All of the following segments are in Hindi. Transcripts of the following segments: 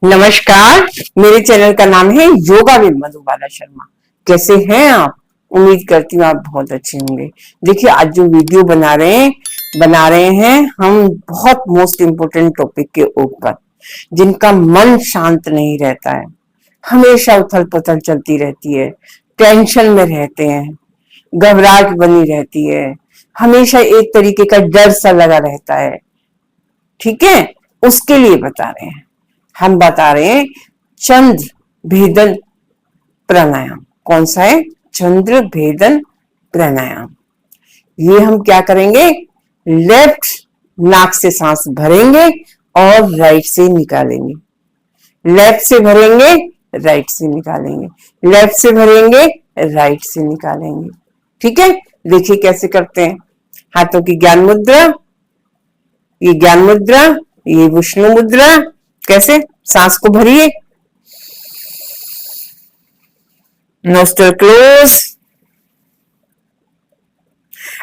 नमस्कार। मेरे चैनल का नाम है योगा विद मधुबाला शर्मा। कैसे हैं आप? उम्मीद करती हूँ आप बहुत अच्छे होंगे। देखिए, आज जो वीडियो बना रहे हैं हम बहुत मोस्ट इम्पोर्टेंट टॉपिक के ऊपर, जिनका मन शांत नहीं रहता है, हमेशा उथल पुथल चलती रहती है, टेंशन में रहते हैं, घबराहट बनी रहती है, हमेशा एक तरीके का डर सा लगा रहता है। ठीक है, उसके लिए बता रहे हैं। हम बता रहे हैं चंद्र भेदन प्राणायाम। कौन सा है? चंद्र भेदन प्राणायाम। ये हम क्या करेंगे? लेफ्ट नाक से सांस भरेंगे और राइट से निकालेंगे। लेफ्ट से भरेंगे, राइट से निकालेंगे, लेफ्ट से भरेंगे, राइट से निकालेंगे। ठीक है, देखिए कैसे करते हैं। हाथों की ज्ञान मुद्रा, ये ज्ञान मुद्रा, ये विष्णु मुद्रा। कैसे? सांस को भरिए, नोस्ट्रल क्लोज।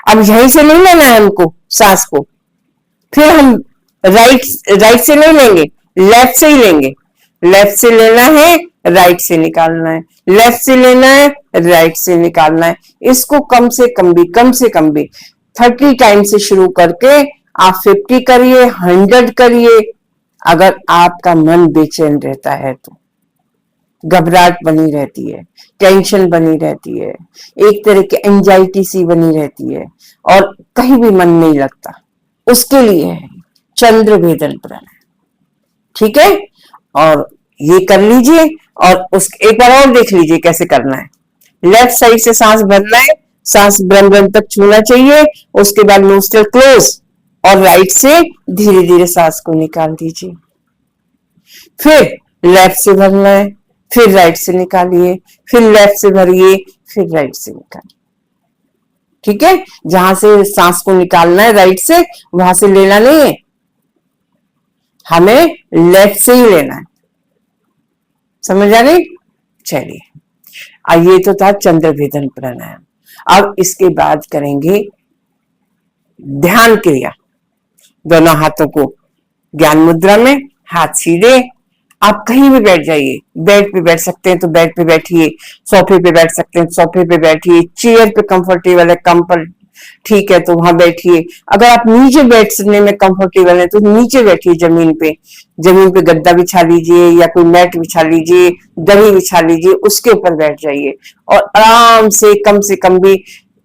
अब यहीं से नहीं लेना है हमको सांस को, फिर हम राइट से नहीं लेंगे, लेफ्ट से ही लेंगे। लेफ्ट से लेना है, राइट से निकालना है, लेफ्ट से लेना है, राइट से निकालना है। इसको कम से कम भी 30 टाइम से शुरू करके आप 50 करिए, 100 करिए। अगर आपका मन बेचैन रहता है तो घबराहट बनी रहती है, टेंशन बनी रहती है, एक तरह की एंजाइटी सी बनी रहती है और कहीं भी मन नहीं लगता, उसके लिए है चंद्र भेदन प्राणायाम। ठीक है, और ये कर लीजिए और उस एक बार और देख लीजिए कैसे करना है। लेफ्ट साइड से सांस भरना है, सांस ब्रह्म तक छूना चाहिए। उसके बाद नोस्ट्रल क्लोज और राइट से धीरे धीरे सांस को निकाल दीजिए। फिर लेफ्ट से भरना है, फिर राइट से निकालिए, फिर लेफ्ट से भरिए, फिर राइट से निकालिए। ठीक है, जहां से सांस को निकालना है राइट से, वहां से लेना नहीं है, हमें लेफ्ट से ही लेना है। समझ आ गई? चलिए, ये तो था चंद्र भेदन प्राणायाम। अब इसके बाद करेंगे ध्यान क्रिया। दोनों हाथों को ज्ञान मुद्रा में, हाथ सीधे। आप कहीं भी बैठ जाइए, बेड पे बैठ सकते हैं तो बेड पे बैठिए, सोफे पे बैठ सकते हैं तो सोफे पे बैठिए, चेयर पे कंफर्टेबल है ठीक है तो वहां बैठिए। अगर आप नीचे बैठने में कंफर्टेबल है तो नीचे बैठिए, जमीन पे गद्दा बिछा लीजिए या कोई मैट बिछा लीजिए, दही बिछा लीजिए, उसके ऊपर बैठ जाइए और आराम से कम भी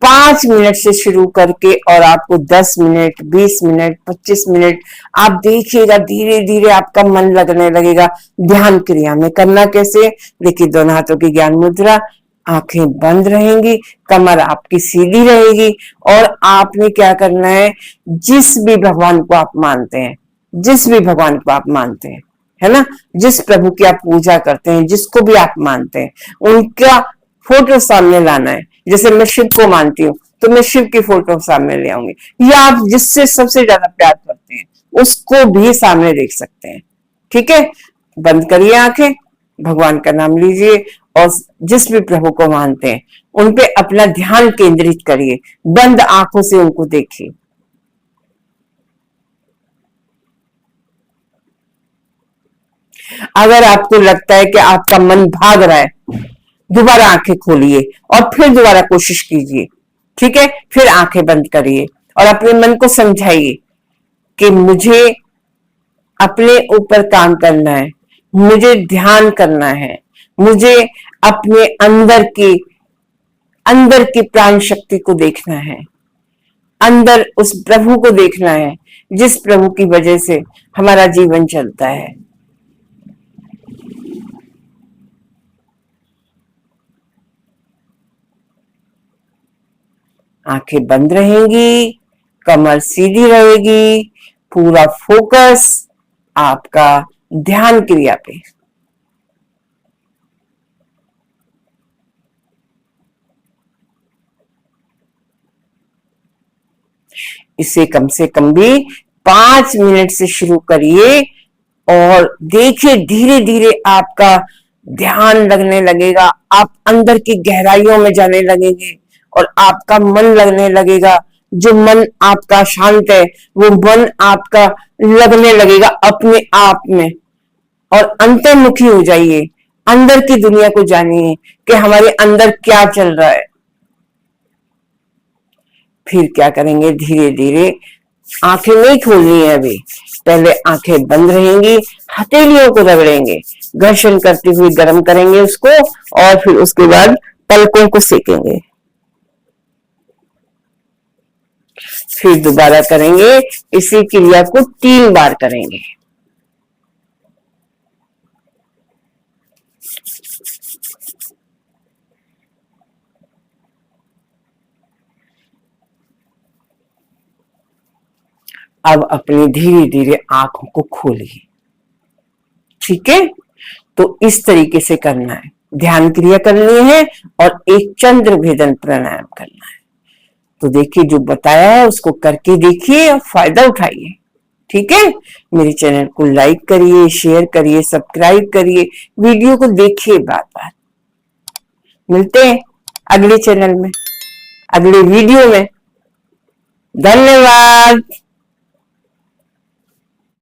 5 मिनट से शुरू करके और आपको 10 मिनट, 20 मिनट, 25 मिनट आप देखिएगा, धीरे धीरे आपका मन लगने लगेगा। ध्यान क्रिया में करना कैसे? देखिए, दोनों हाथों की ज्ञान मुद्रा, आंखें बंद रहेंगी, कमर आपकी सीधी रहेगी और आपने क्या करना है, जिस भी भगवान को आप मानते हैं, है ना, जिस प्रभु की आप पूजा करते हैं, जिसको भी आप मानते हैं, उनका फोटो सामने लाना है। जैसे मैं शिव को मानती हूँ तो मैं शिव की फोटो सामने ले आऊंगी, या आप जिससे सबसे ज्यादा प्यार करते हैं उसको भी सामने देख सकते हैं। ठीक है, बंद करिए आंखें, भगवान का नाम लीजिए और जिस भी प्रभु को मानते हैं उन पे अपना ध्यान केंद्रित करिए। बंद आंखों से उनको देखिए। अगर आपको लगता है कि आपका मन भाग रहा है, दोबारा आंखें खोलिए और फिर दोबारा कोशिश कीजिए। ठीक है, फिर आंखें बंद करिए और अपने मन को समझाइए कि मुझे अपने ऊपर काम करना है, मुझे ध्यान करना है, मुझे अपने अंदर की प्राण शक्ति को देखना है, अंदर उस प्रभु को देखना है जिस प्रभु की वजह से हमारा जीवन चलता है। आंखें बंद रहेंगी, कमर सीधी रहेगी, पूरा फोकस आपका ध्यान क्रिया पे। इसे कम से कम भी 5 मिनट से शुरू करिए और देखिए धीरे धीरे आपका ध्यान लगने लगेगा, आप अंदर की गहराइयों में जाने लगेंगे और आपका मन लगने लगेगा। जो मन आपका शांत है वो मन आपका लगने लगेगा अपने आप में। और अंतर्मुखी हो जाइए, अंदर की दुनिया को जानिए कि हमारे अंदर क्या चल रहा है। फिर क्या करेंगे, धीरे धीरे आंखें नहीं खोलनी है अभी, पहले आंखें बंद रहेंगी, हथेलियों को रगड़ेंगे, घर्षण करते हुए गर्म करेंगे उसको, और फिर उसके बाद पलकों को सेकेंगे। फिर दोबारा करेंगे, इसी क्रिया को 3 बार करेंगे। अब अपनी धीरे धीरे आंखों को खोलिए। ठीक है, तो इस तरीके से करना है, ध्यान क्रिया करनी है और एक चंद्र भेदन प्राणायाम करना है। तो देखिए, जो बताया है उसको करके देखिए और फायदा उठाइए। ठीक है, मेरे चैनल को लाइक करिए, शेयर करिए, सब्सक्राइब करिए, वीडियो को देखिए बार बार। मिलते हैं अगले चैनल में, अगले वीडियो में। धन्यवाद।